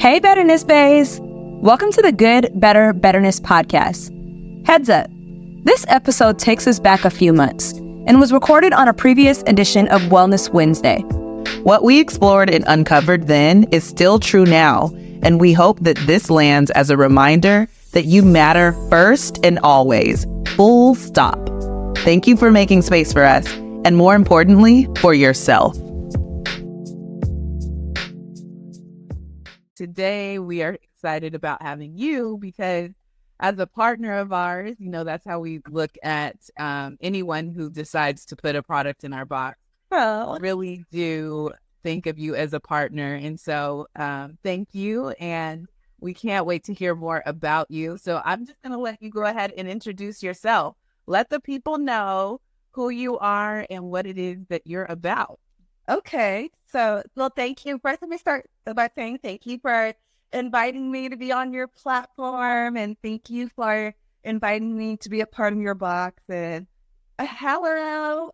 Hey, Betterness Bays! Welcome to the Good, Better, Betterness podcast. Heads up, this episode takes us back a few months and was recorded on a previous edition of Wellness Wednesday. What we explored and uncovered then is still true now, and we hope that this lands as a reminder that you matter first and always, full stop. Thank you for making space for us, and more importantly, for yourself. Today, we are excited about having you because as a partner of ours, that's how we look at anyone who decides to put a product in our box. Oh, Really do think of you as a partner. And so thank you. And we can't wait to hear more about you. So I'm just going to let you go ahead and introduce yourself. Let the people know who you are and what it is that you're about. Okay, well, thank you. First, let me start by saying thank you for inviting me to be on your platform, and thank you for inviting me to be a part of your box. And hello.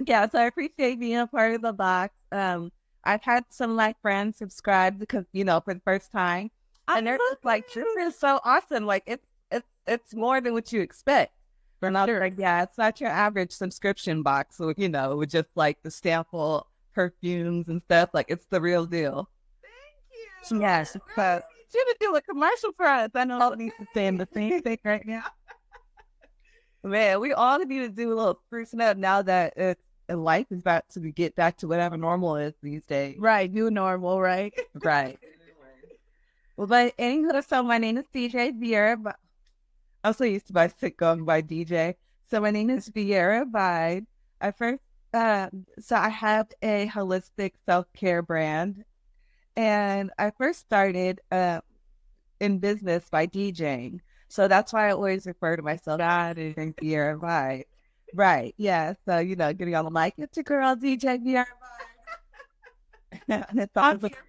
Yeah, so I appreciate being a part of the box. I've had some friends subscribe because for the first time, and they're just like, "This is so awesome! Like it's more than what you expect." For sure. Yeah, it's not your average subscription box. So, with just the sample perfumes and stuff. It's the real deal. Thank you. Yes. But You to do a commercial for us. I know I'll need to say the same thing right now. man, we all need to do a little sprucing up now that life is about to get back to whatever normal is these days. Right, new normal, right? Right. Well, but anyway, so my name is Vierra, but I'm so used to going by DJ. So my name is Vierra Vibe. So I have a holistic self-care brand, and I first started in business by DJing. So that's why I always refer to myself as Vierra Vibe. Right, yeah. So, getting on the mic, it's your girl, DJ Vierra Vibe. And it's I'm always here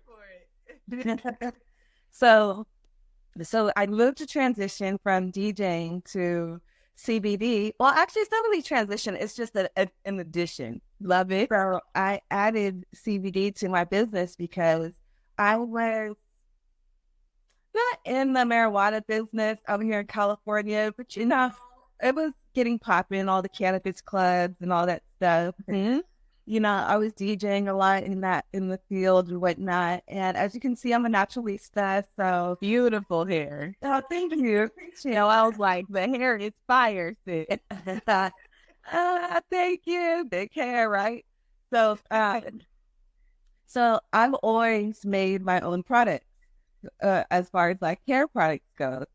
for it. So I moved to transition from DJing to CBD. Well, actually, it's not really transition. It's just an addition. Love it. So I added CBD to my business because I was not in the marijuana business over here in California, but it was getting popping, all the cannabis clubs and all that stuff. Mm-hmm. I was DJing a lot in the field and whatnot. And as you can see, I'm a naturalista, so Beautiful hair. oh, thank you. Appreciate I was like, the hair is fire, sis. it. Thank you. Big hair, right? So I've always made my own products as far as hair products go.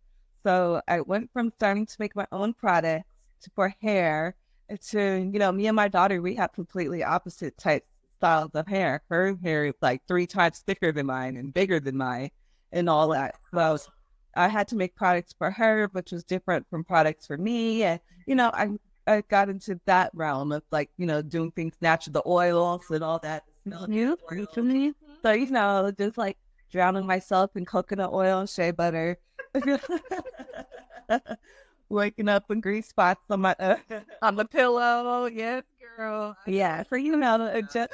So I went from starting to make my own products for hair to, me and my daughter, we have completely opposite type styles of hair. Her hair is 3 times thicker than mine and bigger than mine and all that. So I had to make products for her, which was different from products for me. And, I got into that realm of doing things natural, the oils and all that. You? So, just drowning myself in coconut oil and shea butter. Waking up in grease spots on my On the pillow. Yes, girl. yeah. So just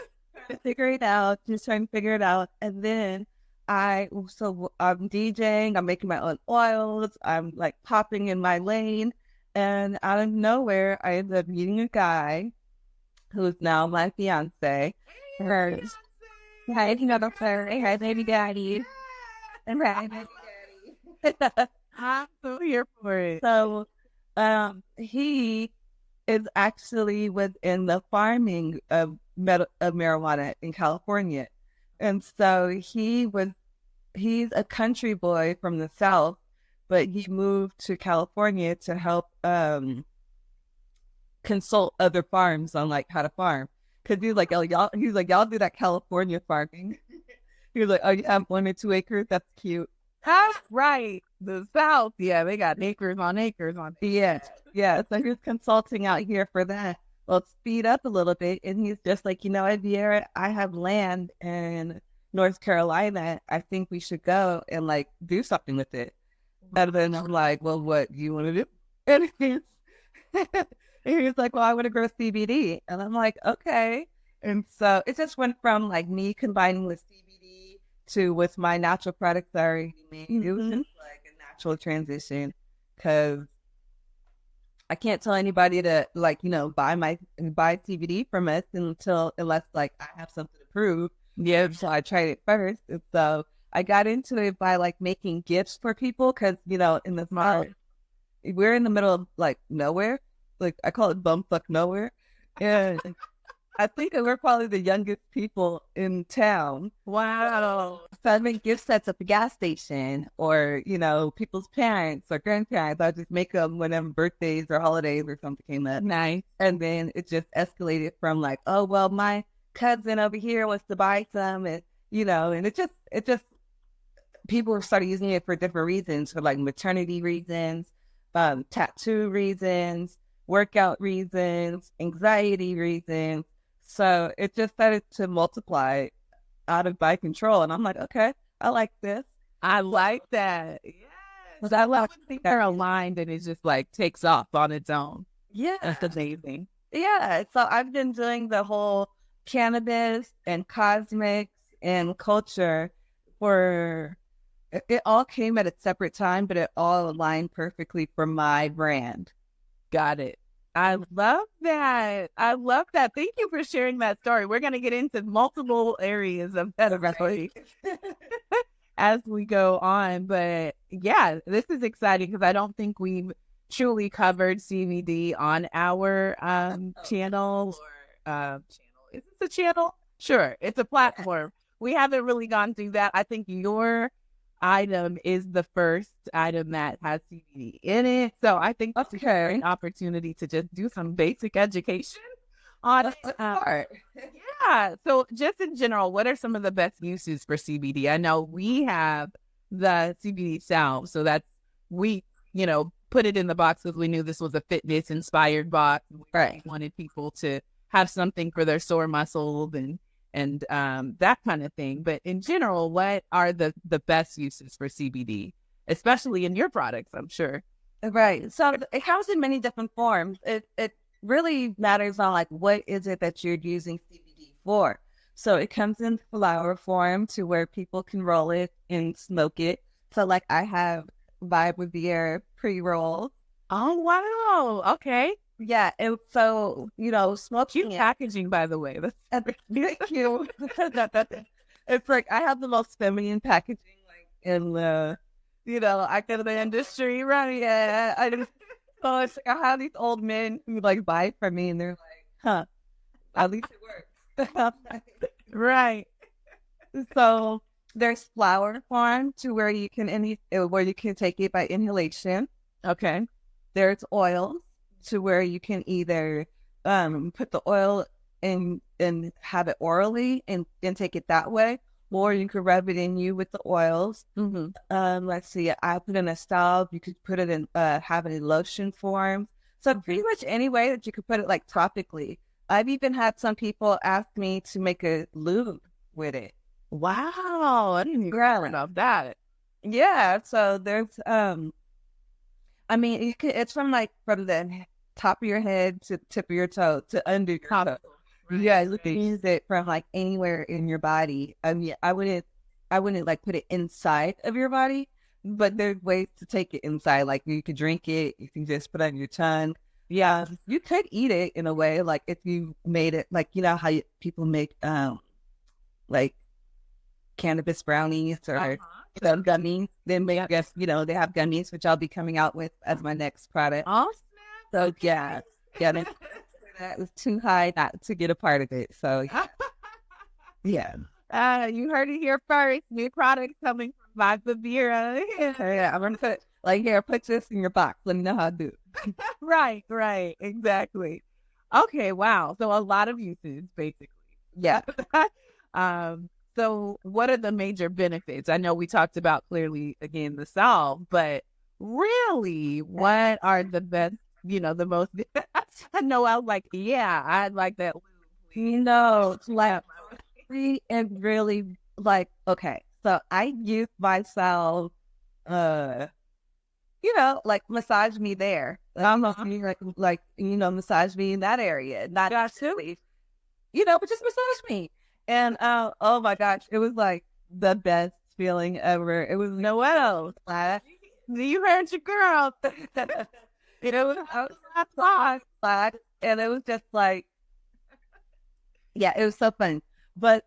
figure it out, just trying to figure it out, and then I'm DJing. I'm making my own oils. I'm popping in my lane, and out of nowhere, I ended up meeting a guy who's now my fiance. Hi, hi, baby daddy. And hi, baby daddy. I'm so here for it. So, he is actually within the farming of marijuana in California. And so he's a country boy from the South, but he moved to California to help, consult other farms on how to farm. Cause he's like, oh, y'all do that California farming. He was like, oh, you have 1 or 2 acres? That's cute. That's right. The South, yeah, they got acres on acres on acres. Yeah. So he's consulting out here for that. Well, speed up a little bit, and he's just like, Vierra, I have land in North Carolina. I think we should go and do something with it. And then I'm like, well, what do you want to do? And he's like, well, I want to grow CBD. And I'm like, okay. And so it just went from like me combining with CBD to with my natural products that I already made. It was just like a natural transition because I can't tell anybody to like, buy CBD from us unless like I have something to prove. Yeah. So I tried it first. And so I got into it by like making gifts for people because, in the South, we're in the middle of like nowhere. Like I call it bumfuck nowhere. And I think that we're probably the youngest people in town. Wow. So I make gift sets at the gas station or, people's parents or grandparents. I just make them whenever birthdays or holidays or something came up. Nice. And then it just escalated from like, oh, well, my cousin over here wants to buy some. And, and it just, people started using it for different reasons, for like maternity reasons, tattoo reasons, workout reasons, anxiety reasons. So it just started to multiply out of by control. And I'm like, okay, I like this. I like that. Yes. I love when things are aligned and it just like takes off on its own. Yeah. That's amazing. Yeah. So I've been doing the whole cannabis and cosmetics and culture it all came at a separate time, but it all aligned perfectly for my brand. Got it. I love that. I love that. Thank you for sharing that story. We're going to get into multiple areas of that story as we go on. But yeah, this is exciting because I don't think we've truly covered CBD on our channel. Is this a channel? Sure. It's a platform. We haven't really gone through that. I think your item is the first item that has CBD in it. So I think that's a great opportunity to just do some basic education on it. Yeah. So just in general, what are some of the best uses for CBD? I know we have the CBD salve. So we put it in the box because we knew this was a fitness inspired box. We wanted people to have something for their sore muscles and that kind of thing. But in general, what are the best uses for CBD, especially in your products, I'm sure? Right. So it comes in many different forms. It really matters on like, what is it that you're using CBD for? So it comes in flower form to where people can roll it and smoke it. So like I have Vibe with Vierra pre-rolls. Oh, wow. Okay. Yeah, and so, smoking cute packaging, by the way. That's thank you. It's like I have the most feminine packaging, like in the, I go to the industry, right? Yeah, so it's like I have these old men who like buy it from me, and they're like, "Huh, at least it works." Right. So there's flower form to where you can take it by inhalation. Okay. There's oils to where you can either put the oil in and have it orally and take it that way, or you could rub it in you with the oils. Let's see, I put in a salve. You could put it in, have it in lotion form. So pretty much any way that you could put it like topically. I've even had some people ask me to make a lube with it. Wow, I didn't even know about that. Yeah, so there's it's from the top of your head to tip of your toe to under your toe. Yeah, you can use it from like anywhere in your body. I mean, I wouldn't like put it inside of your body, but there's ways to take it inside. Like you could drink it, you can just put it on your tongue. Yeah, you could eat it in a way, like if you made it, like how people make like cannabis brownies or gummies. Then they they have gummies, which I'll be coming out with as my next product. Awesome. So yeah, that was too high not to get a part of it. So yeah. You heard it here first. New products coming from Vibe with Vera. Yeah, I'm gonna put this in your box. Let me know how to do it. Right, exactly. Okay, wow. So a lot of uses, basically. Yeah. So what are the major benefits? I know we talked about clearly again the salve, but really, what are the best? The most. I know I was like, yeah, I'd like that. Like and really like, okay, so I use myself, like massage me there. I'm not like massage me in that area, not silly. but just massage me. And oh my gosh, it was like the best feeling ever. It was Noel. You heard your girl. It was and it was just like, yeah, it was so fun. But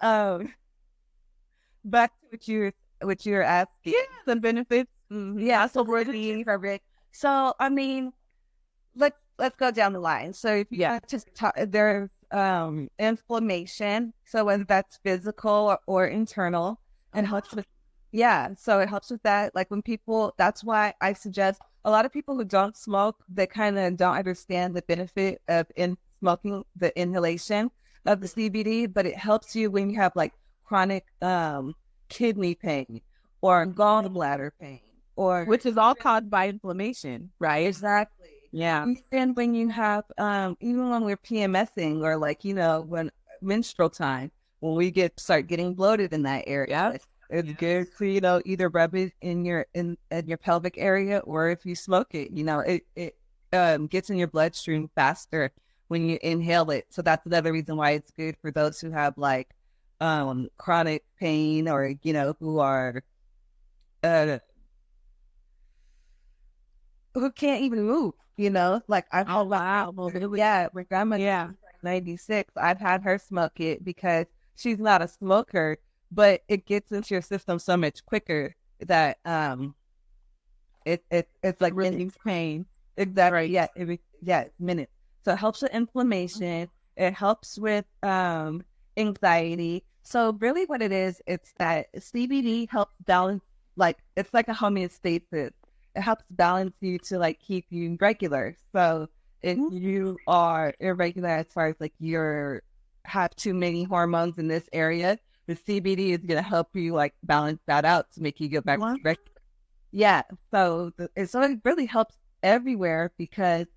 back to what you were asking. Yeah, the benefits. Yeah, so we're being perfect. So I mean, let's go down the line. So if you just there's inflammation. So whether that's physical or internal, and helps with so it helps with that. Like when people, that's why I suggest a lot of people who don't smoke, they kind of don't understand the benefit of smoking, the inhalation of the CBD, but it helps you when you have like chronic kidney pain or gallbladder pain, or which is all caused by inflammation, right? Exactly. Yeah. And when you have even when we're PMSing, or like, when menstrual time, when we start getting bloated in that area, it's good to either rub it in your pelvic area, or if you smoke it, it gets in your bloodstream faster when you inhale it. So that's another reason why it's good for those who have like chronic pain, or who are who can't even move. Like my grandma 96. I've had her smoke it because she's not a smoker, but it gets into your system so much quicker that it's like relieving pain. Exactly. Right. Yeah, minutes. So it helps with inflammation. It helps with anxiety. So really what it is, it's that CBD helps balance, like it's like a homeostasis. It helps balance you to like keep you regular. So if you are irregular as far as like have too many hormones in this area, the CBD is going to help you like balance that out to make you get back to regular. Yeah. So it really helps everywhere, because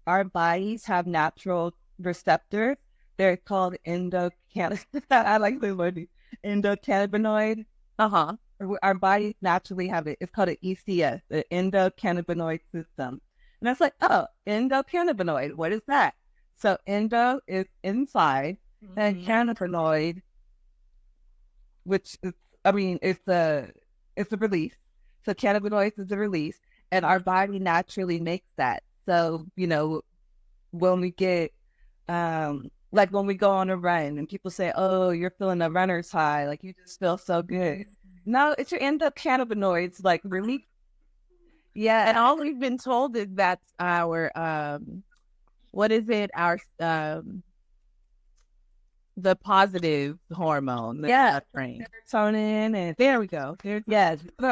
our bodies have natural receptors. They're called endocannabinoid. I like the word endocannabinoid. Our bodies naturally have it. It's called an ECS, the endocannabinoid system. And that's like, oh, endocannabinoid. What is that? So endo is inside, and cannabinoid, which is, it's a release. So cannabinoids is a release, and our body naturally makes that. So, when we get, like when we go on a run and people say, oh, you're feeling a runner's high, like you just feel so good. No, it's your endocannabinoids, like release. Yeah. And all we've been told is that's our, what is it? Our, the positive hormone. Serotonin, and there we go. So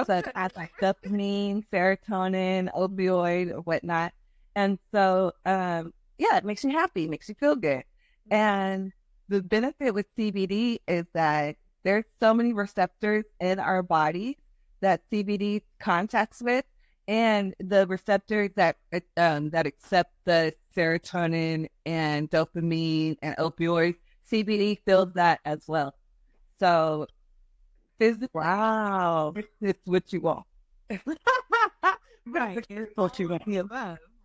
that's like dopamine, serotonin, opioid, or whatnot. And so, it makes you happy, makes you feel good. And the benefit with CBD is that there's so many receptors in our body that CBD contacts with, and the receptors that accept the serotonin and dopamine and opioids, CBD fills that as well. So, it's what you want. Right. It's what you want.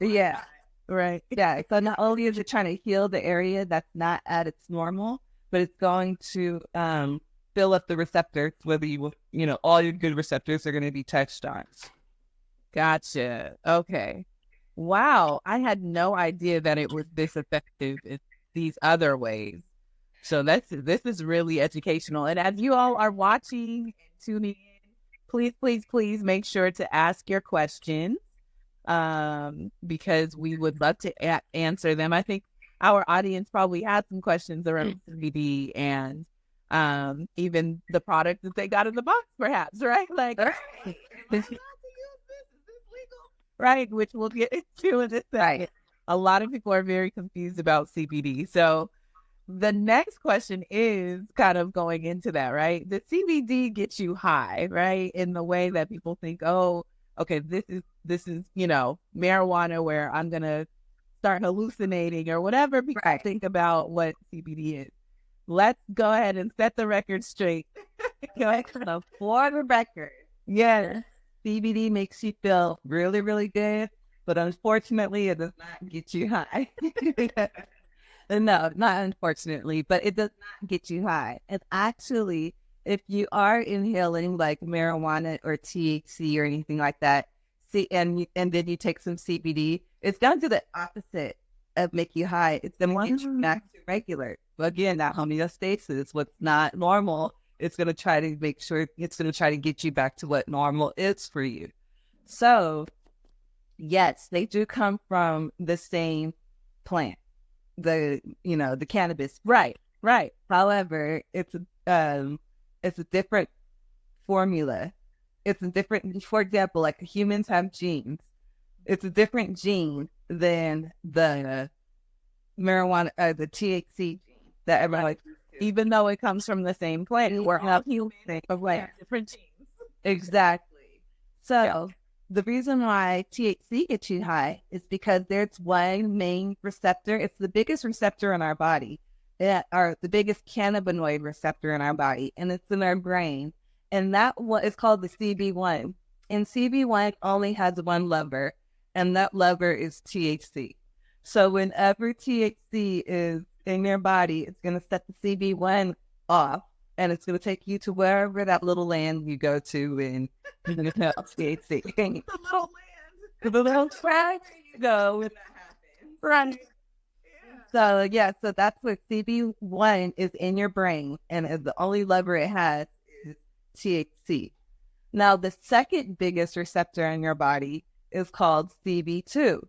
Yeah. Right. Yeah. So not only is it trying to heal the area that's not at its normal, but it's going to fill up the receptors, whether all your good receptors are going to be touched on. Gotcha. Okay. Wow. I had no idea that it was this effective in these other ways. So this is really educational. And as you all are watching and tuning in, please, please, please make sure to ask your questions, because we would love to answer them. I think our audience probably has some questions around CBD and even the product that they got in the box, perhaps, right? Like, right, which we'll get into in a second. A lot of people are very confused about CBD. So the next question is kind of going into that, right? The CBD gets you high, right? In the way that people think, oh, okay, this is, marijuana, where I'm going to start hallucinating or whatever people think about what CBD is. Let's go ahead and set the record straight. For the record. Yes. CBD makes you feel really, really good, but unfortunately, it does not get you high. No, not unfortunately, but it does not get you high. And actually, if you are inhaling like marijuana or THC or anything like that, and then you take some CBD, it's gonna do the opposite of make you high. It's gonna get you back to regular. But again, that homeostasis, what's not normal, it's gonna try to make sure it's gonna try to get you back to what normal is for you. So yes, they do come from the same plant, the cannabis. Right. However, it's a different formula. It's a different, for example, like humans have genes. It's a different gene than the marijuana, the THC gene that everybody, Even though it comes from the same plant, we're all humans, but like different genes. exactly. So the reason why THC gets you high is because there's one main receptor. It's the biggest receptor in our body, or the biggest cannabinoid receptor in our body, and it's in our brain. And that one is called the CB1. And CB1 only has one lever, and that lever is THC. So whenever THC is in your body, it's going to set the CB1 off, and it's going to take you to wherever that little land you go to in THC. The little land. The little track you go when that happens. Right. So that's what CB1 is in your brain, and the only lever it has is THC. Now, the second biggest receptor in your body is called CB2.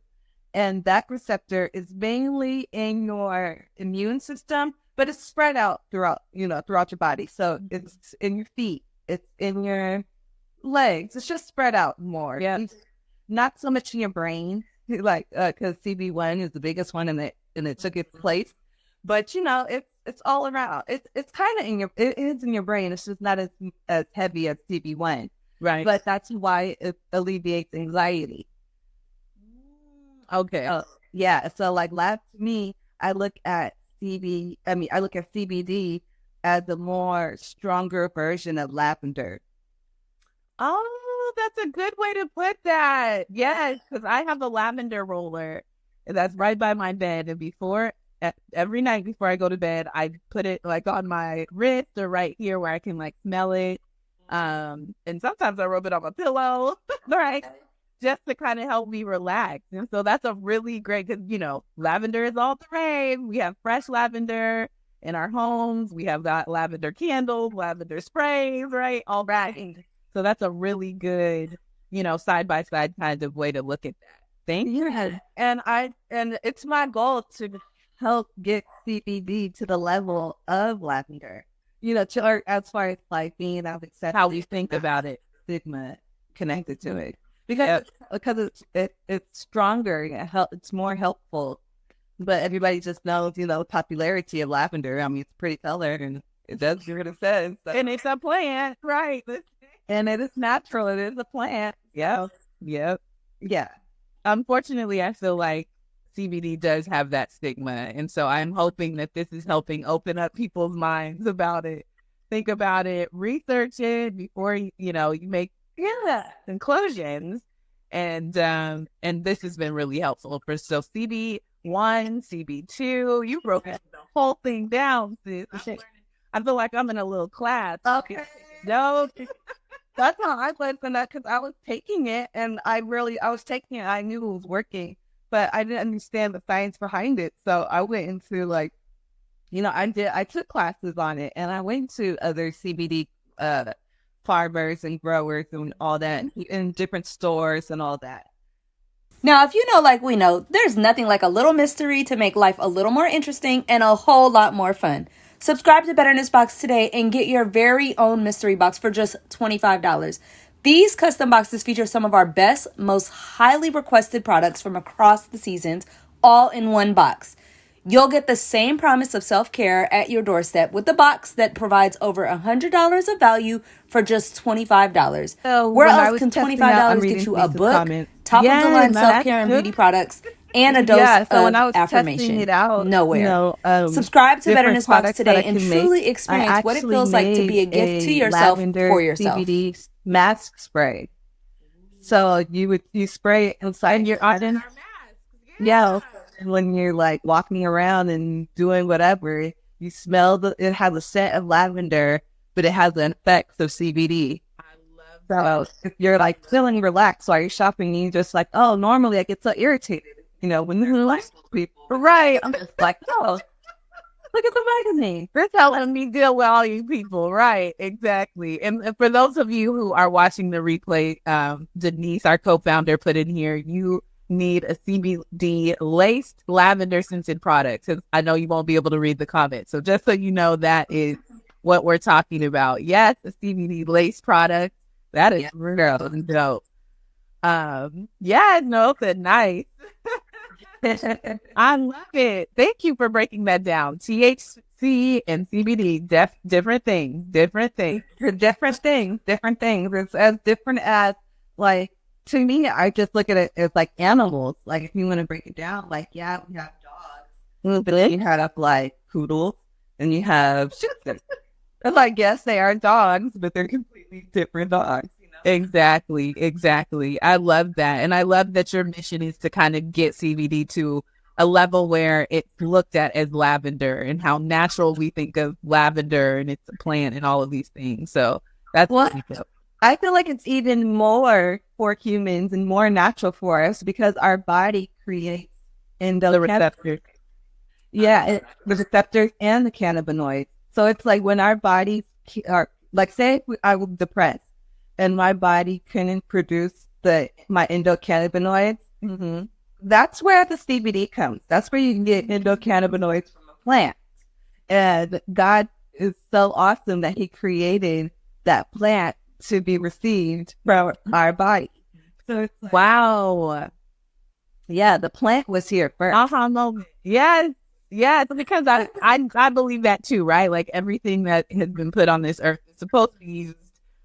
And that receptor is mainly in your immune system, but it's spread out throughout your body. So it's in your feet, it's in your legs. It's just spread out more. Yeah. Not so much in your brain, like, because CB1 is the biggest one and it took its place. But, it's all around. It's kind of it is in your brain. It's just not as heavy as CB1. Right. But that's why it alleviates anxiety. Okay. So like to me, I look at CBD as a more stronger version of lavender. Oh, that's a good way to put that. Yes, because I have a lavender roller that's right by my bed. And every night before I go to bed, I put it like on my wrist or right here where I can like smell it. And sometimes I rub it on my pillow, right? Just to kind of help me relax. And so that's a really great, because, lavender is all the rage. We have fresh lavender in our homes. We have got lavender candles, lavender sprays, right? All that. So that's a really good, side-by-side kind of way to look at that. Thank you. And it's my goal to help get CBD to the level of lavender. As far as like being able to accept How we think about it. Stigma connected to it. Because it's stronger, it's more helpful. But everybody just knows, the popularity of lavender. I mean, it's a pretty color, and it does what it says. So. And it's a plant, right? And it is natural. It is a plant. Yeah. Yep. Yeah. Unfortunately, I feel like CBD does have that stigma. And so I'm hoping that this is helping open up people's minds about it. Think about it, research it before, you make conclusions. And this has been really helpful so CB1, CB2, you broke the whole thing down, sis. I feel like I'm in a little class. Okay. No, that's how I went from that, because I was taking it and I was taking it. I knew it was working, but I didn't understand the science behind it. So I went into I took classes on it, and I went to other CBD farmers and growers and all that in different stores and all that. Now, if you know like we know, there's nothing like a little mystery to make life a little more interesting and a whole lot more fun. Subscribe to Betterness Box today and get your very own mystery box for just $25. These custom boxes feature some of our best, most highly requested products from across the seasons, all in one box. You'll get the same promise of self-care at your doorstep with the box that provides over $100 of value for just $25. So where else can $25 get you a book, top-of-the-line self-care and beauty products, and a dose of affirmation? Nowhere. Subscribe to Betterness Box today and truly experience what it feels like to be a gift to yourself for yourself. CBD mask spray. So you spray it inside your eye. Yeah. when you're like walking around and doing whatever, you smell it has a scent of lavender, but it has the effects of CBD. So if you're like feeling relaxed while you're shopping, you just like, oh, normally I get so irritated, when you're like people. Right. I'm just like, oh, look at the magazine. You're telling me deal with all you people. Right. Exactly. And for those of you who are watching the replay, Denise, our co-founder, put in here, you need a CBD laced lavender scented product. Because I know you won't be able to read the comments. So just so you know, that is what we're talking about. Yes, a CBD laced product. That is real dope. Yeah, no, but nice. I love it. Thank you for breaking that down. THC and CBD, different things. Different things. It's as different as, like, to me, I just look at it as like animals. Like, if you want to break it down, like, yeah, we have dogs. But then you have like poodles and you have shih tzus. It's like, yes, they are dogs, but they're completely different dogs. Exactly. I love that. And I love that your mission is to kind of get CBD to a level where it's looked at as lavender and how natural we think of lavender and it's a plant and all of these things. So that's what I feel like it's even more for humans and more natural for us because our body creates the receptors. Yeah, the receptors and the cannabinoids. So it's like when our bodies are, like, say I was depressed and my body couldn't produce my endocannabinoids, that's where the CBD comes. That's where you can get endocannabinoids from a plant. And God is so awesome that he created that plant to be received from our body. So it's like, wow. Yeah, the plant was here first. Moment. Yes. Yeah, it's because I believe that too, right? Like everything that has been put on this earth is supposed to be used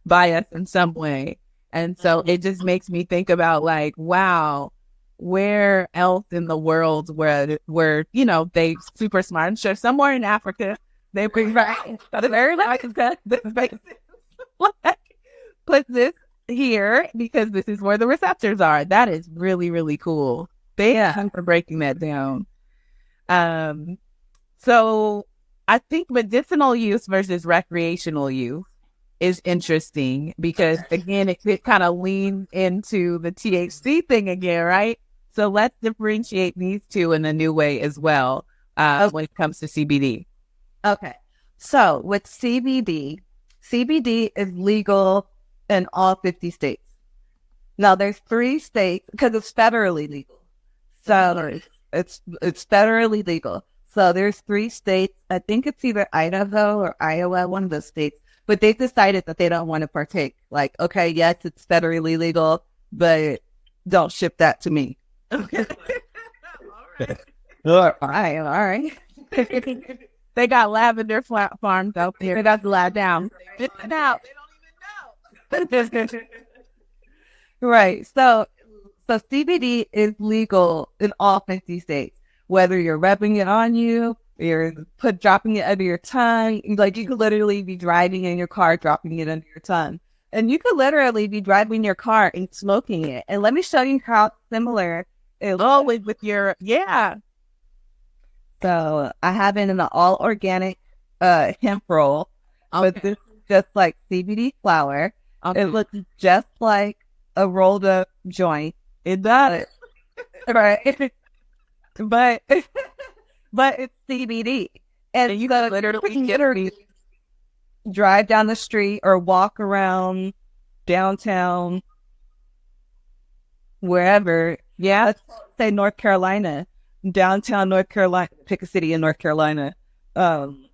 by us in some way. And so it just makes me think about like, wow, where else in the world where they super smart. I'm sure somewhere in Africa they bring right. Put this here because this is where the receptors are. That is really, really cool. Thank you for breaking that down. So I think medicinal use versus recreational use is interesting because again, it kind of leans into the THC thing again, right? So let's differentiate these two in a new way as well, when it comes to CBD. Okay. So with CBD is legal in all 50 states. Now there's 3 states because it's federally legal. So it's federally legal. So there's 3 states. I think it's either Idaho or Iowa, one of those states. But they've decided that they don't want to partake. Like, okay, yes, it's federally legal, but don't ship that to me. Okay. All right. They got lavender farms out there. That's loud down. They don't even know. Right. So CBD is legal in all 50 states. Whether you're rubbing it on you, you're dropping it under your tongue. Like you could literally be driving in your car, dropping it under your tongue. And you could literally be driving your car and smoking it. And let me show you how similar it looks with your, So I have it in an all organic hemp roll. Okay. But this is just like CBD flower. Okay. It looks just like a rolled up joint. It does. Right. But it's CBD. And you so literally drive down the street or walk around downtown, wherever. Yeah. Let's say North Carolina, downtown North Carolina, pick a city in North Carolina. And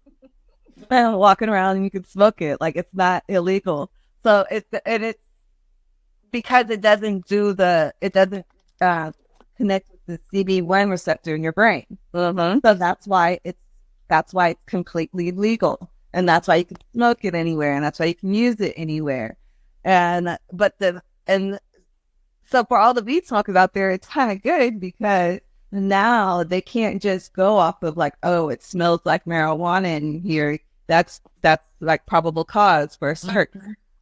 walking around and you can smoke it. Like it's not illegal. So it's because it doesn't connect with the CB1 receptor in your brain. So that's why it's completely legal, and that's why you can smoke it anywhere, and that's why you can use it anywhere. So for all the weed smokers out there, it's kind of good because now they can't just go off of like, oh, it smells like marijuana in here. That's like probable cause for a search.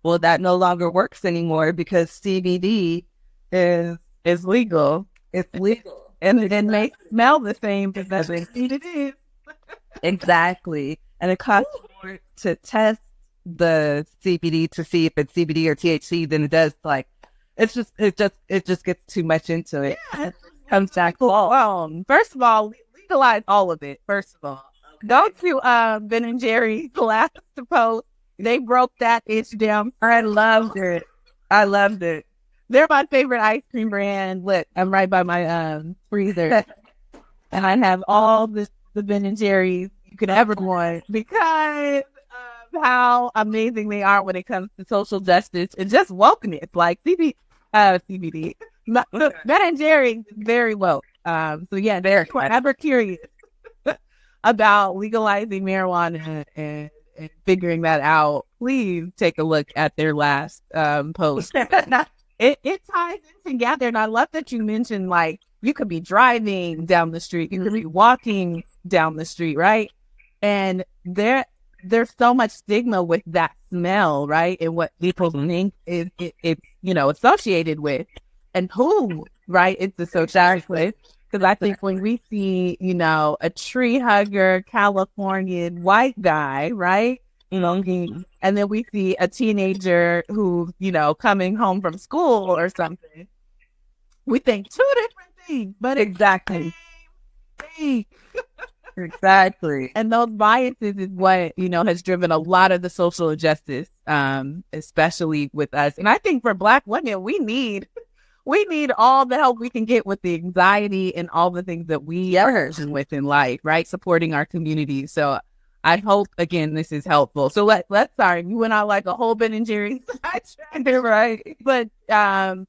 Well, that no longer works anymore because CBD is legal. It's legal. and it may smell the same, but that's what it is. Exactly. And it costs more to test the CBD to see if it's CBD or THC than it does it just gets too much into it. Yeah. Comes back. First of all, legalize all of it. First of all, go to Ben and Jerry's last post. They broke that itch down. I loved it. They're my favorite ice cream brand. Look, I'm right by my freezer, and I have all the Ben and Jerry's you could ever want because of how amazing they are when it comes to social justice and just wokeness. Like CBD, Ben and Jerry's is very woke. So yeah, they're ever curious about legalizing marijuana and figuring that out, please take a look at their last post. It ties in together. And I love that you mentioned, like, you could be driving down the street, you could be walking down the street, right? And there's so much stigma with that smell, right? And what people think it's associated with, and who, right, it's associated with. Because I think when we see, a tree hugger, Californian white guy, right? And then we see a teenager who's, coming home from school or something. We think two different things, but exactly. Exactly. And those biases is what, has driven a lot of the social injustice, especially with us. And I think for Black women, we need all the help we can get with the anxiety and all the things that we are with in life, right? Supporting our community. So I hope, again, this is helpful. So sorry, we went out like a whole Ben and Jerry's, right? But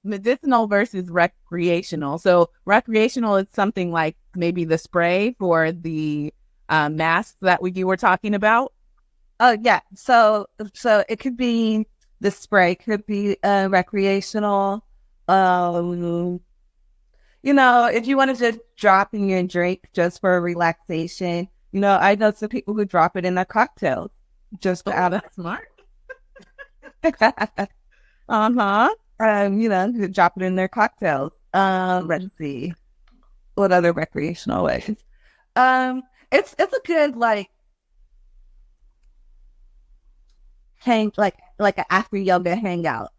medicinal versus recreational. So recreational is something like maybe the spray for the masks that you were talking about. Oh, yeah. So it could be the spray, could be recreational. If you wanted to drop in your drink just for relaxation, I know some people who drop it in their cocktails just out of smart. Who drop it in their cocktails. Let's see, what other recreational ways? It's a good like an after yoga hangout.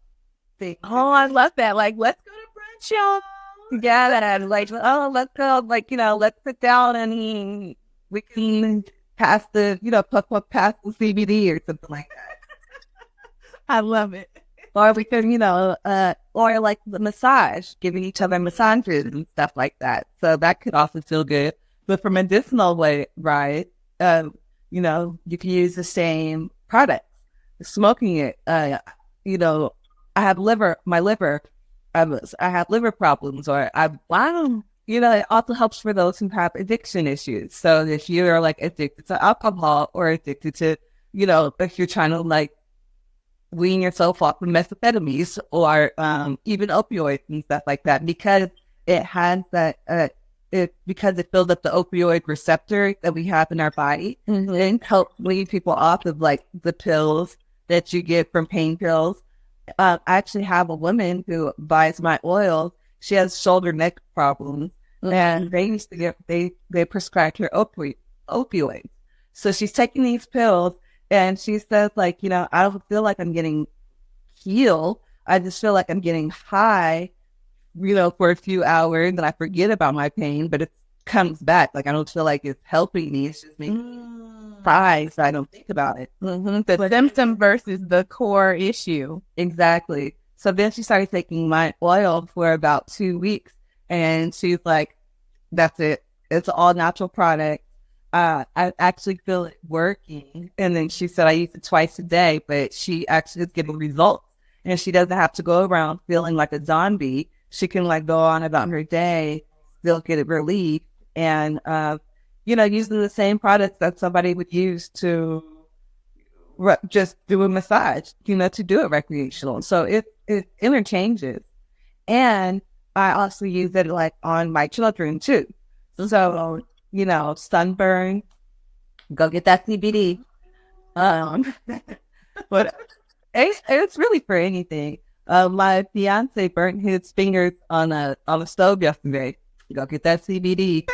Oh, I love that. Like, let's go to brunch, y'all. Yeah, that let's go. Let's sit down and we can pass the pass the CBD or something like that. I love it. Or we can or like the massage, giving each other massages and stuff like that. So that could also feel good. But for medicinal way, right? You can use the same product. Smoking it, I have my liver, I have liver problems, or it also helps for those who have addiction issues. So if you're addicted to alcohol or addicted to, if you're trying to wean yourself off of methamphetamines or even opioids and stuff like that, because it has that, because it fills up the opioid receptor that we have in our body, and helps wean people off of the pills that you get from pain pills. I actually have a woman who buys my oil. She has shoulder neck problems, and they used to they prescribed her opioids. So she's taking these pills, and she says I don't feel like I'm getting healed. I just feel like I'm getting high, for a few hours, and I forget about my pain, but it comes back. I don't feel like it's helping me. It's just making me high, so I don't think about it. The symptom versus the core issue. Exactly. So then she started taking my oil for about 2 weeks, and she's like, that's it. It's an all natural product. I actually feel it working. And then she said I use it twice a day, but she actually is getting results. And she doesn't have to go around feeling like a zombie. She can go on about her day, still get it relieved, and using the same products that somebody would use to just do a massage, to do it recreational. So it interchanges. And I also use it on my children too. So, sunburn, go get that CBD. But it's really for anything. My fiance burnt his fingers on a stove yesterday. Go get that CBD.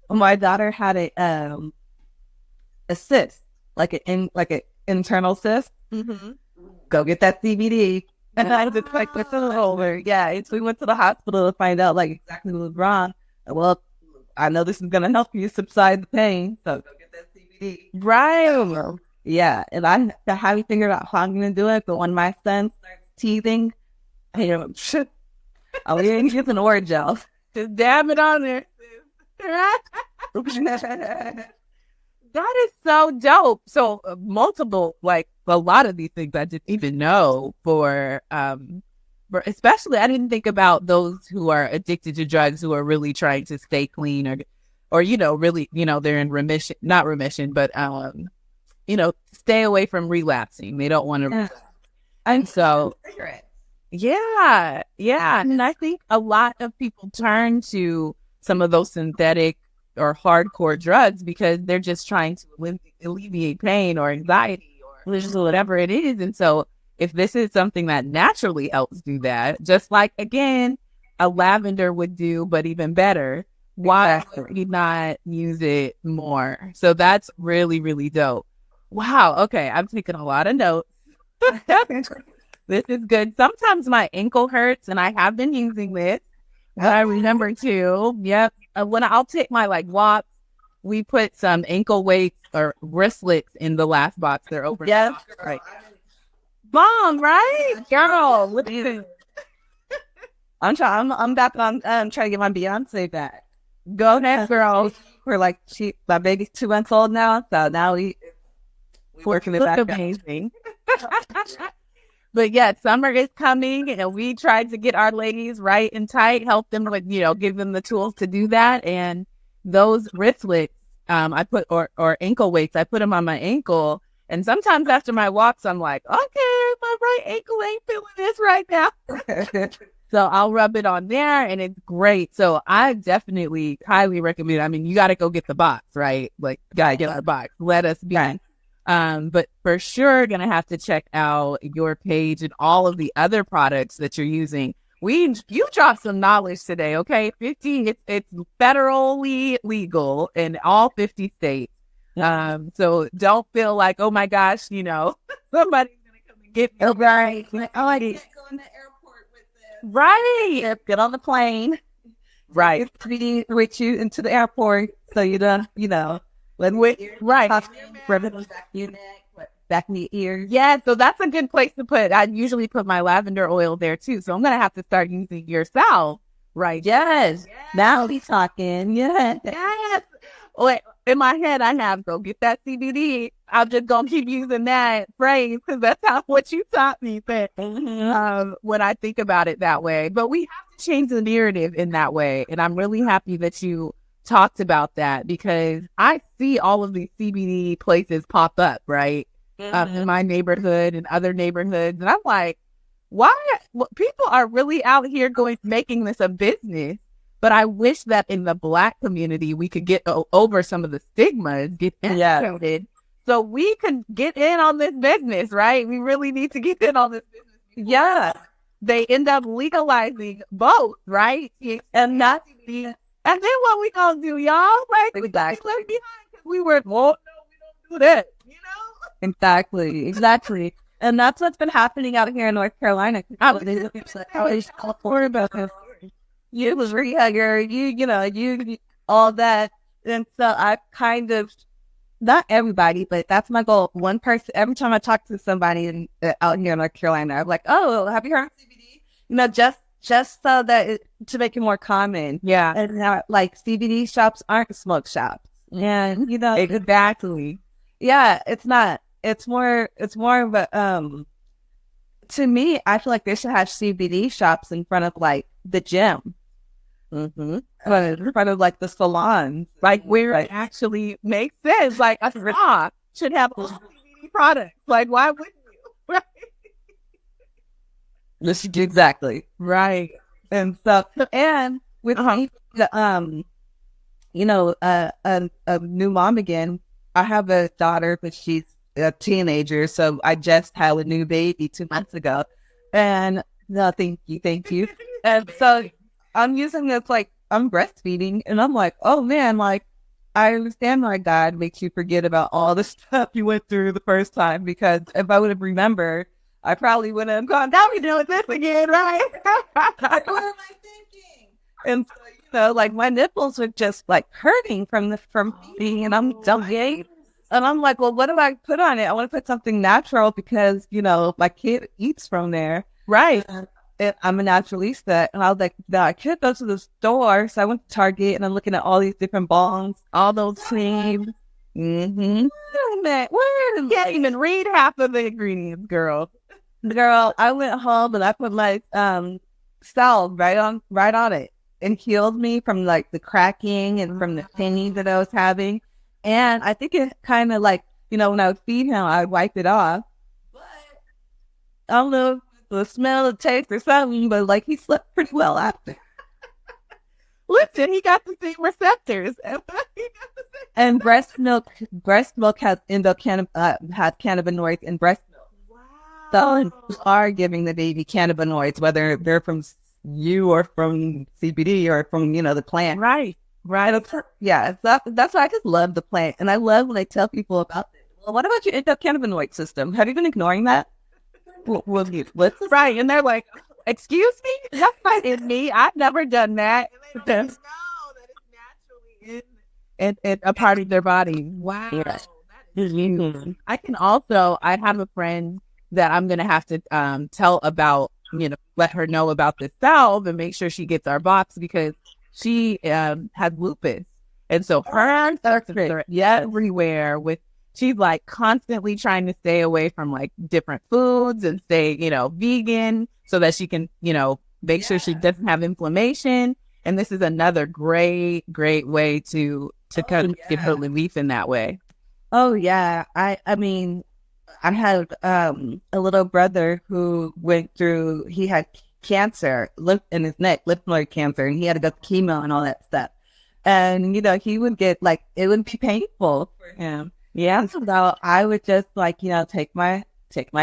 My daughter had a cyst, like an internal cyst. Go get that CBD. And I was like, what's over? Yeah, we went to the hospital to find out like exactly what was wrong. Well, I know this is gonna help you subside the pain, so go get that CBD. Right. Yeah, and I haven't figured out how I'm gonna do it. But when my son starts teething, I'm gonna use an orange gel. Just dab it on there. That is so dope. So multiple, like a lot of these things I didn't even know for especially I didn't think about those who are addicted to drugs who are really trying to stay clean or really, they're in remission, not remission, but stay away from relapsing. They don't want to. Yeah. And so, yeah. And I think a lot of people turn to some of those synthetic or hardcore drugs because they're just trying to alleviate pain or anxiety or whatever it is. And so if this is something that naturally helps do that, just like, again, a lavender would do, but even better, why would we not use it more? So that's really, really dope. Wow. Okay. I'm taking a lot of notes. This is good. Sometimes my ankle hurts and I have been using this. I remember too. Yep. When I'll take my walks, we put some ankle weights or wristlets in the last box. They're over. Yeah. Right. Bomb, right? Girl, what is it? I'm back on trying to get my Beyonce back. Go ahead, girl. We're my baby's 2 months old now, so now we working it back. Amazing. But yeah, summer is coming, and we tried to get our ladies right and tight, help them with, give them the tools to do that. And those wristlets, I put or ankle weights, I put them on my ankle. And sometimes after my walks, I'm like, okay, my right ankle ain't feeling this right now. So I'll rub it on there, and it's great. So I definitely highly recommend. I mean, you got to go get the box, right? Gotta get our box. Let us be. Right. But for sure, gonna have to check out your page and all of the other products that you're using. You dropped some knowledge today, okay? 50, it's federally legal in all 50 states. So don't feel like, oh my gosh, somebody's gonna come and get me. Right. I can't go in the airport with this. Right. Get on the plane. Right. Get with you into the airport, so you don't, right. Rub it on the back of your neck, back in your ear. Yeah, so that's a good place to put. I usually put my lavender oil there too. So I'm gonna have to start using yourself. Right. Yes. Now we talking. Yeah. Yes. Wait, in my head, I have go get that CBD. I'm just gonna keep using that phrase because that's what you taught me. But when I think about it that way, but we have to change the narrative in that way, and I'm really happy that you talked about that because I see all of these CBD places pop up right in my neighborhood and other neighborhoods, and I'm like, why? People are really out here making this a business. But I wish that in the Black community, we could get over some of the stigmas, get educated, so we could get in on this business, right? We really need to get in on this business. Yeah. They end up legalizing both, right? And not the, and then what we gonna do, y'all? We left behind because we were, well, no, we don't do that, Exactly. And that's what's been happening out here in North Carolina. California about this. You was rehugger, you all that. And so I kind of, not everybody, but that's my goal. One person, every time I talk to somebody out here in North Carolina, I'm like, oh, have you heard of CBD? Just so that to make it more common. Yeah. And now, CBD shops aren't smoke shops. And, exactly. Yeah, it's not. It's more of a, to me, I feel like they should have CBD shops in front of the gym. In front of the salons, where it actually makes sense. A spa should have all CBD products. Why wouldn't you? Right? Exactly. Right. And so, and with me, a new mom again. I have a daughter, but she's a teenager, so I just had a new baby 2 months ago. And no, thank you. And so I'm using this I'm breastfeeding, and I'm like, oh man, like I understand why God makes you forget about all the stuff you went through the first time, because if I would have remembered, I probably would have gone, now we're doing this again, right? What am I thinking? And so, like my nipples were just like hurting from feeding, and I'm dying. And I'm like, well, what do I put on it? I want to put something natural because, my kid eats from there. Right. And I'm a naturalista. And I was like, no, I could go to the store. So I went to Target and I'm looking at all these different balms, all those creams. Mm-hmm. You can't even read half of the ingredients, girl. Girl, I went home and I put my salve right on it, and healed me from like the cracking and from the pain that I was having. And I think it kind of like, when I would feed him, I'd wipe it off. But I don't know if the smell, the taste, or something, but like he slept pretty well after. Listen, he got the same receptors. And breast milk has has cannabinoids in breast milk. Wow. So you are giving the baby cannabinoids, whether they're from you or from CBD or from, the plant. Right. Yeah, that's why I just love the plant. And I love when I tell people about it. Well, what about your endocannabinoid system? Have you been ignoring that? What's right? And they're like, excuse me? That's not in me. I've never done that. And they don't know that it's naturally in a part of their body. Wow. Yeah. That is huge. I have a friend that I'm going to have to tell about, let her know about this salve and make sure she gets our box, because she has lupus. And so her symptoms are everywhere she's like constantly trying to stay away from like different foods and stay, vegan, so that she can, make sure she doesn't have inflammation. And this is another great way to kind of give her relief in that way. Oh yeah. I mean, I had a little brother who he had cancer in his neck, lymph node cancer, and he had to go to chemo and all that stuff. And, he would get it would be painful for him. Yeah. So I would just take my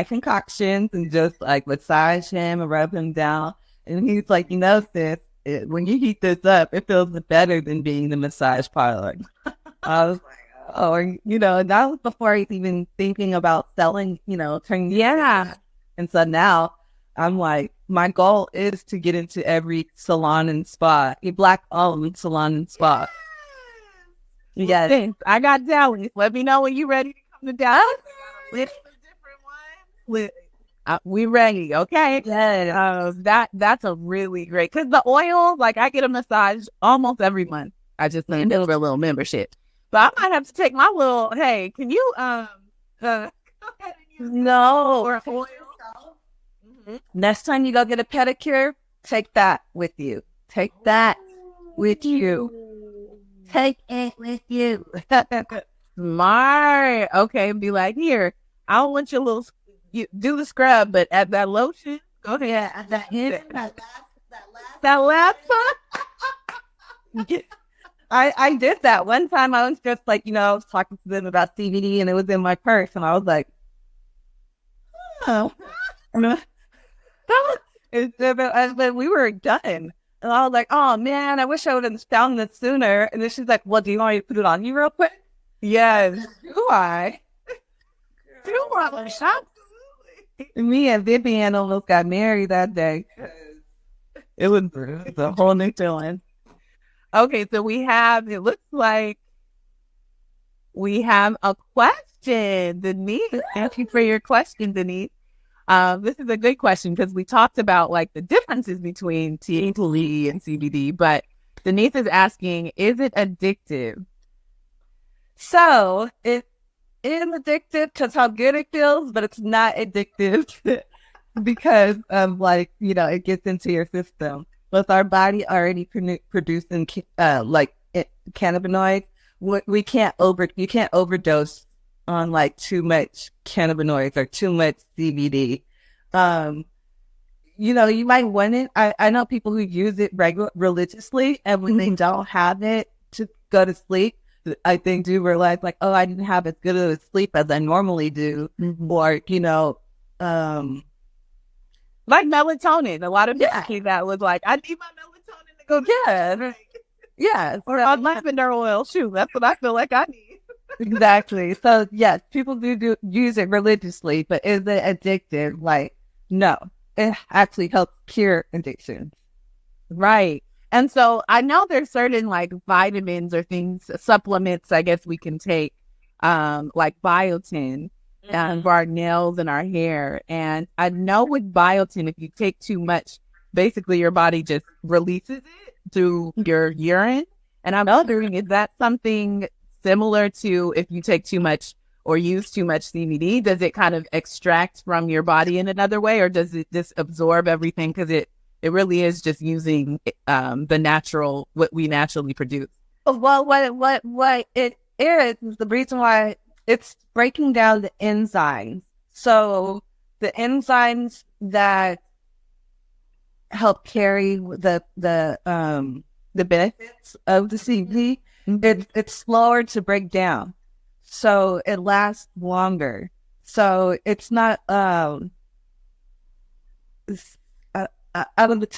concoctions and just massage him and rub him down. And he's like, sis, when you heat this up, it feels better than being the massage parlor. I was like, oh, and that was before I was even thinking about selling, turning. Yeah. And so now I'm like, my goal is to get into every salon and spa, a Black-owned salon and spa. Yes. Thanks. I got Dallas. Let me know when you're ready to come to Dallas. We ready, okay? Yeah. That's a really great, because the oil, I get a massage almost every month. I just signed up for a little membership, but I might have to take my little. Hey, can you go ahead and use or oil? Mm-hmm. Next time you go get a pedicure, take that with you. Take that with you. Take it with you. Smart. Okay, be like, here, I don't want your little. You do the scrub, but add that lotion. Go ahead. Add that last one. I did that one time. I was just I was talking to them about CBD, and it was in my purse, and I was like, oh. But we were done. And I was like, oh man, I wish I would have found this sooner. And then she's like, well, do you want me to put it on you real quick? Yes. Do I? Absolutely. Me and Vivian almost got married that day. It was a whole new feeling. Okay, so it looks like we have a question, Denise. Thank you for your question, Denise. This is a good question, because we talked about the differences between THC and CBD, but Denise is asking, is it addictive? So it is addictive because how good it feels, but it's not addictive because of it gets into your system. With our body already producing cannabinoids, you can't overdose on too much cannabinoids or too much CBD. You might want it. I know people who use it religiously, and when they don't have it to go to sleep, I think do realize oh, I didn't have as good of a sleep as I normally do. Mm-hmm. Or, like melatonin. A lot of people that was I need my melatonin to go good. Yeah. Or on lavender oil. Shoot, that's what I feel like I need. Exactly. So yes, people do use it religiously, but is it addictive? Like, no. It actually helps cure addiction. Right. And so I know there's certain like vitamins or things, supplements, I guess we can take, like biotin for our nails and our hair. And I know with biotin, if you take too much, basically your body just releases it through your urine. And I'm wondering, is that something similar to if you take too much or use too much CBD? Does it kind of extract from your body in another way, or does it just absorb everything? Because it really is just using the natural, what we naturally produce. Well, what it is the reason why it's breaking down the enzymes. So the enzymes that help carry the benefits of the CBD, it's slower to break down, so it lasts longer. So it's not to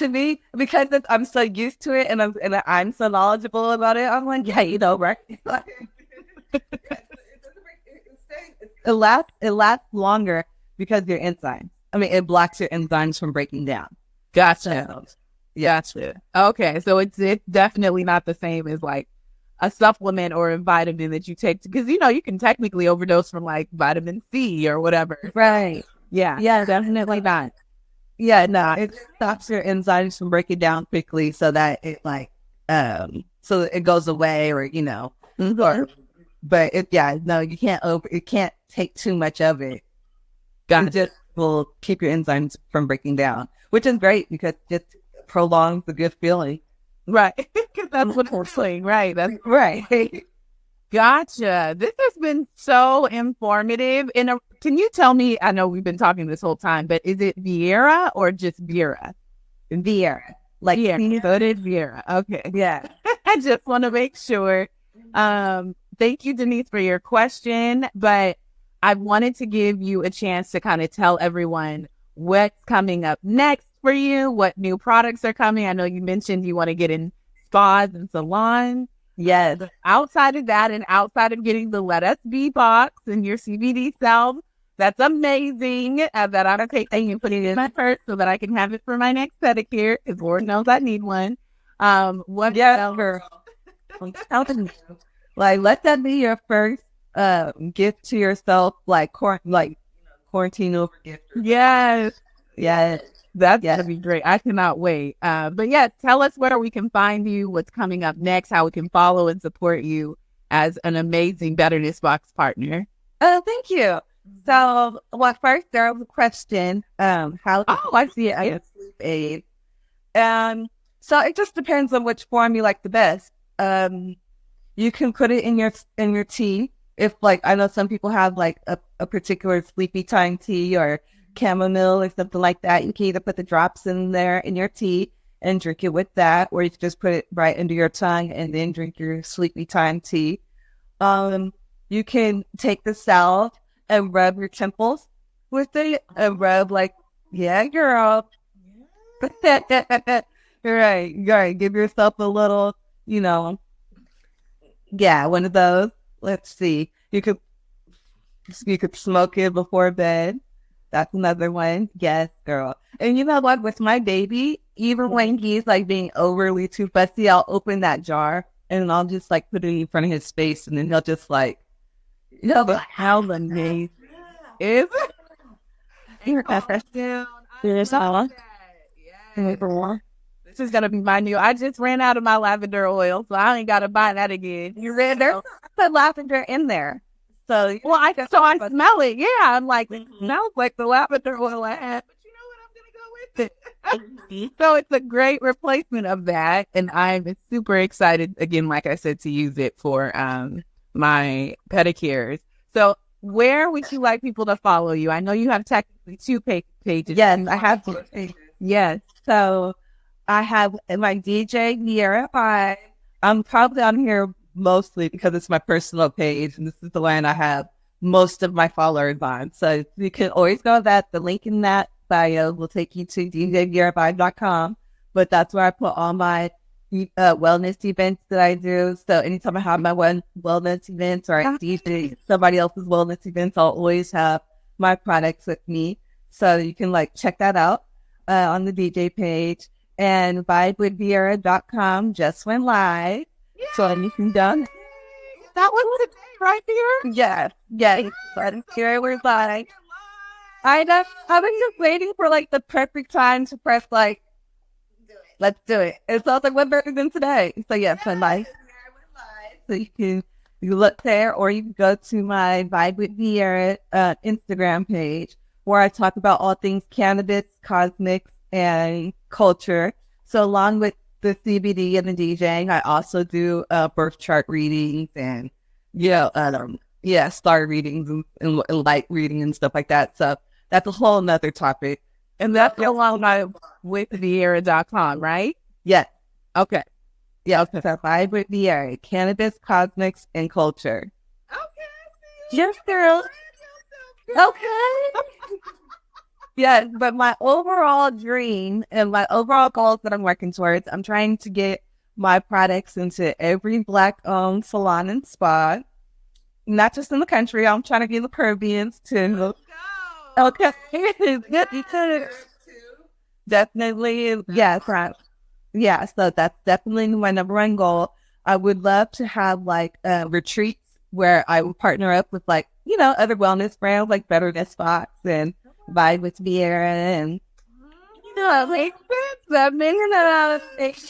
me, because I'm so used to it and I'm so knowledgeable about it. I'm like, yeah, you know, right? It lasts longer because your enzymes. I mean, it blocks your enzymes from breaking down. Gotcha. So, Gotcha. Okay, so it's definitely not the same as like a supplement or a vitamin that you take, because you know you can technically overdose from like vitamin C or whatever. right. Yeah. Yeah, definitely not. Yeah, no, it stops your enzymes from breaking down quickly, so that it so it goes away, or you know, or, but you can't take too much of it. Got It just will keep your enzymes from breaking down, which is great because it just prolongs the good feeling. Right. Because that's what it's doing. Right. That's Right. gotcha. This has been so informative. Can you tell me, I know we've been talking this whole time, but is it Vierra or just Vera? Vierra. Like, Vierra. So it is Vierra. Okay. yeah. I just want to make sure. Thank you, Denise, for your question, but I wanted to give you a chance to kind of tell everyone what's coming up next for you, what new products are coming. I know you mentioned you want to get in spas and salons. Yes. But outside of that, and outside of getting the Let Us Be box and your CBD self, that's amazing, that I'm taking and putting it in my purse so that I can have it for my next pedicure, because Lord knows I need one. What else? Girl. I'm telling you. Like, let that be your first gift to yourself, like quarantine over gift. Yes. Yes. That's going to be great. I cannot wait. But yeah, tell us where we can find you, what's coming up next, how we can follow and support you as an amazing Betterness Box partner. Oh, thank you. So, well, first there was a question. How? Oh, I see it. Get sleep aid. So it just depends on which form you like the best. You can put it in your tea. If, like, I know some people have like a particular sleepy time tea or chamomile or something like that. You can either put the drops in there in your tea and drink it with that, or you can just put it right under your tongue and then drink your sleepy time tea. You can take the salve and rub your temples with it, and rub like, yeah, girl. Right. Give yourself a little, one of those. Let's see. You could smoke it before bed. That's another one. Yes, girl. And you know what? With my baby, even when he's like being overly too fussy, I'll open that jar and I'll just like put it in front of his face, and then he'll just like, how amazing is it? This is gonna be my new. I just ran out of my lavender oil, so I ain't gotta buy that again. You read there? Put lavender in there. So I smell it. Yeah, I'm like, it smells like the lavender oil I had, but you know what? I'm gonna go with it. So it's a great replacement of that, and I'm super excited again, like I said, to use it for my pedicures. So where would you like people to follow you? I know you have technically 2 pages. Yes, I have 2 pages. Yes. So I have my DJ Vierra Vibe. I'm probably on here mostly because it's my personal page, and this is the one I have most of my followers on. So you can always go to that. The link in that bio will take you to djvierravibe.com. But that's where I put all my, wellness events that I do. So anytime I have my wellness events or I DJ somebody else's wellness events, I'll always have my products with me. So you can like check that out on the DJ page. And vibewithvierra.com just went live. Yay! So you can done. That was today, right here? Yes. But here we're live. I've been just waiting for like the perfect time to press like, let's do it. It's also like, what better than today? So yes, I'm live. So you look there, or you can go to my Vibe with Vierra Instagram page, where I talk about all things cannabis, cosmetics, and culture. So along with the CBD and the DJing, I also do birth chart readings and star readings and light reading and stuff like that. So that's a whole nother topic. And that's along with Vierra.com, right? Yes. Okay. Yeah, okay. So Vibe with Vierra, cannabis, cosmetics, and culture. Okay. Yes, girl. Okay. Yeah, but my overall dream and my overall goals that I'm working towards, I'm trying to get my products into every Black-owned salon and spa, not just in the country. I'm trying to get the Caribbeans too. Okay. Definitely. Yes, right. Yeah, so that's definitely my number one goal. I would love to have like retreats where I would partner up with like, other wellness brands like Better Than Spots and Vibe with Vierra and like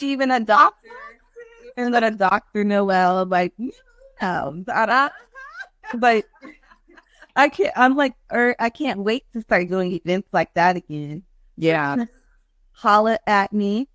even a doctor and then a doctor Noel like but I can't wait to start doing events like that again. Yeah. Holla at me.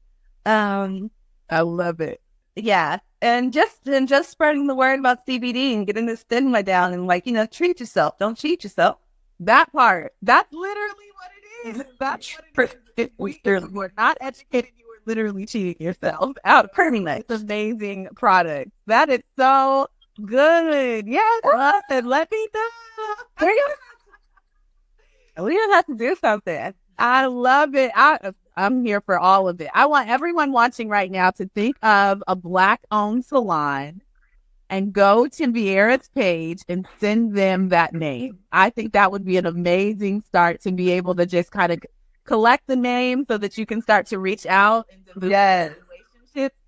I love it. Yeah. And just spreading the word about CBD and getting the stigma down and like, treat yourself. Don't cheat yourself. That part. That's literally what it is. That's what it is. If we're not educated, you were literally cheating yourself out of pretty much. This amazing product. That is so good. Yes. Let me know. We don't have to do something. I love it. I'm here for all of it. I want everyone watching right now to think of a Black-owned salon and go to Vierra's page and send them that name. I think that would be an amazing start to be able to just kind of collect the name so that you can start to reach out and develop relationships.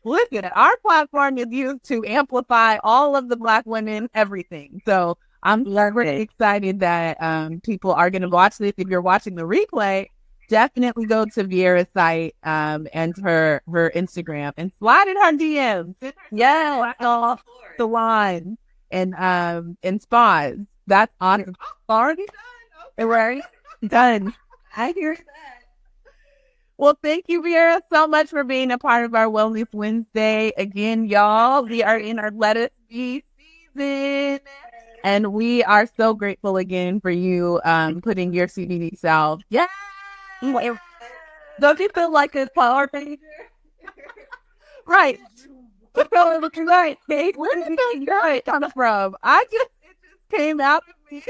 Listen, our platform is used to amplify all of the Black women, everything. So I'm very excited that people are going to watch this. If you're watching the replay, definitely go to Vierra's site and her Instagram and slide in her DMs. Yeah, off the line and spas. That's awesome. Already done. Right? Done. I hear that. Well, thank you, Vierra, so much for being a part of our Wellness Wednesday. Again, y'all, we are in our Let Us Be season. And we are so grateful again for you putting your CBD self. Yeah. Don't you feel like a Power Ranger? Right. Where did that guy come from? It just came out of me.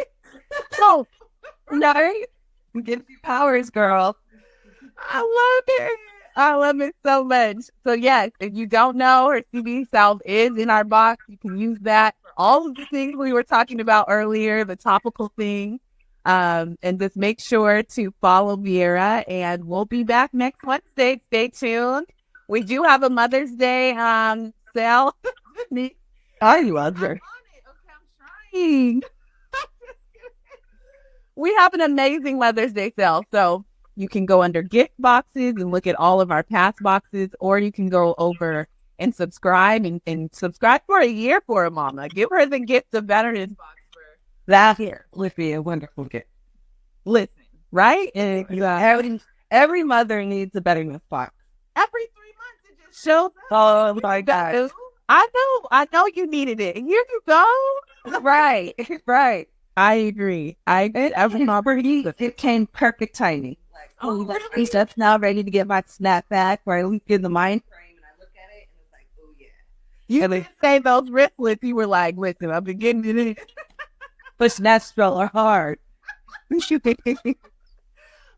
Oh, no. Give you powers, girl. I love it. I love it so much. So yes, if you don't know, her CBD salve is in our box. You can use that for all of the things we were talking about earlier, the topical things. And just make sure to follow Vierra, and we'll be back next Wednesday. Stay tuned. We do have a Mother's Day sale. I love her. Okay, I'm trying. We have an amazing Mother's Day sale. So you can go under gift boxes and look at all of our past boxes, or you can go over and subscribe and subscribe for a year for a mama. Give her the gift of Veterans box for that here would be a wonderful gift. Listen, right? Every mother needs a Veterans box. Every 3 months it just shows up. Oh my God. I know you needed it. Here you go. Right. I agree. Every mother needs it. It came perfect timing. He's just now ready to get my snapback, or at least get the mind frame, and I look at it and it's like, oh yeah. You didn't say those wristlets. You were like, listen, I'm beginning to need but snaps are hard.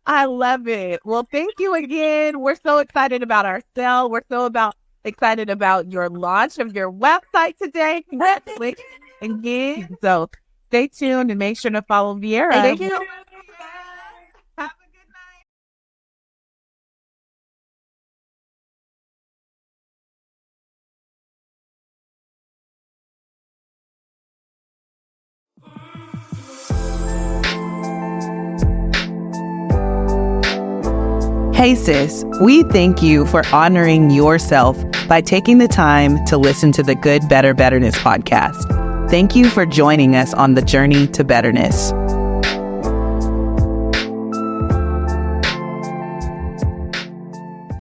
I love it. Well, thank you again. We're so excited about our sale. We're excited about your launch of your website today. Congratulations again. So stay tuned and make sure to follow Vierra. Thank you. Have a good night. Hey sis, we thank you for honoring yourself by taking the time to listen to the Good, Better, Betterness podcast. Thank you for joining us on the journey to betterness.